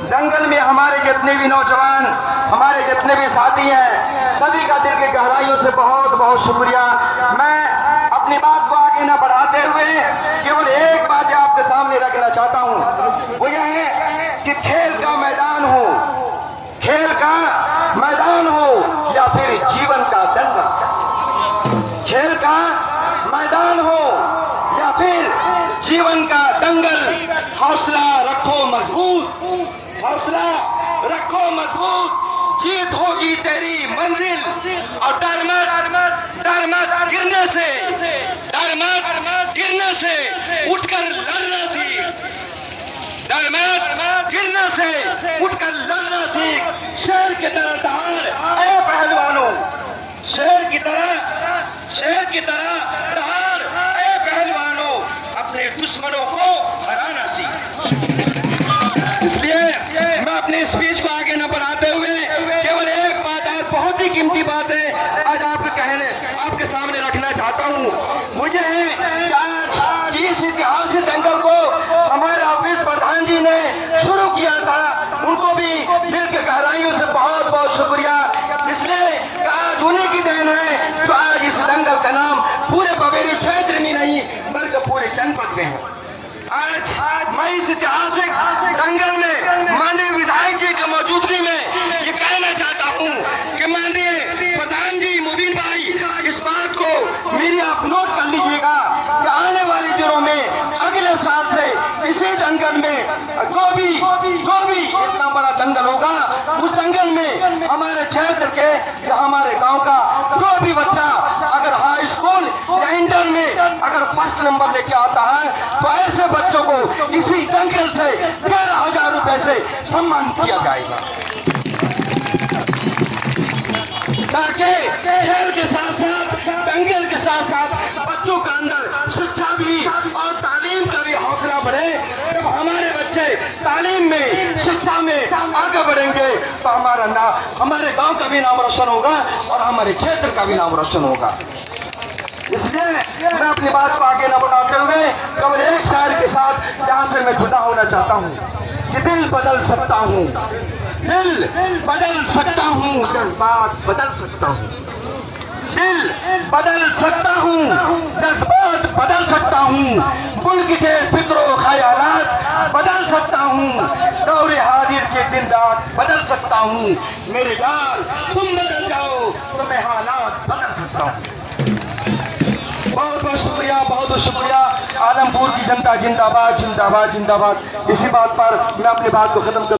जंगल में हमारे जितने भी नौजवान, हमारे जितने भी साथी हैं, सभी का दिल की गहराइयों से बहुत बहुत शुक्रिया। मैं अपनी बात को आगे न बढ़ाते हुए केवल एक बात आपके सामने रखना चाहता हूं, वो यह है कि खेल का मैदान हो, खेल का मैदान हो या फिर जीवन का दंगल, खेल का मैदान हो या फिर जीवन का दंगल, हौसला रखो मजबूत, हौसला रखो मजबूत, जीत होगी तेरी मंजिल। और डर मत गिरने से, डर मत गिरने से उठकर लड़ना सीख, डर मत गिरने से उठकर लड़ना सीख। शेर की तरह दहाड़ ऐ पहलवानों, शेर की तरह दहाड़ ऐ पहलवानों, अपने दुश्मनों को हराना सीख। इसलिए मैं अपने स्पीच को आगे न बढ़ाते हुए केवल एक बात और बहुत ही कीमती बात है आज आपके सामने रखना चाहता हूं। मुझे आज इस ऐतिहासिक दंगल को हमारे ऑफिस प्रधान जी ने शुरू किया था, उनको भी दिल की गहराइयों से बहुत बहुत शुक्रिया। इसलिए आज उन्हीं की देन है जो आज इस दंगल का नाम पूरे बवेरी क्षेत्र में नहीं बल्कि पूरे जनपद में है। आज मैं इस ऐतिहासिक दंगल में माननीय विधायक जी की मौजूदगी में ये कहना चाहता हूँ कि माननीय प्रधान जी मुबीन भाई, इस बात को मेरी आप नोट कर लीजिएगा कि आने वाले दिनों में अगले साल से इसी दंगल में जो भी इतना बड़ा दंगल होगा, उस दंगल में हमारे क्षेत्र के या हमारे गांव का जो भी बच्चा अगर हाई स्कूल या इंटर में अगर फर्स्ट नंबर लेके आता है तो ऐसे बच्चों को इसी दंगल से 13,000 रुपए से सम्मानित किया जाएगा, ताकि खेल के साथ साथ दंगल के साथ साथ बच्चों के अंदर शिक्षा भी और तालीम का भी हौसला बढ़े। जब हमारे बच्चे तालीम में, शिक्षा में आगे बढ़ेंगे तो हमारे गांव का भी नाम रोशन होगा और हमारे क्षेत्र का भी नाम रोशन होगा। इसलिए मैं अपनी बात को आगे न बढ़ाते हुए केवल एक शायर के साथ जहां से मैं जुदा होना चाहता हूं कि दिल बदल सकता हूं, दिल बदल सकता हूं, जज्बात बदल सकता हूं, दिल बदल सकता हूं, जज्बात बदल सकता हूं, मुल्क के फिक्रो ख्यालात बदल सकता हूं, दौरे हाजिर के दिन रात बदल सकता हूं। मेरे यार तुम बदल जाओ तो मैं हालात बदल सकता हूं। बहुत बहुत शुक्रिया, बहुत बहुत शुक्रिया। आलमपुर की जनता जिंदाबाद, जिंदाबाद, जिंदाबाद। इसी बात पर मैं अपनी बात को खत्म कर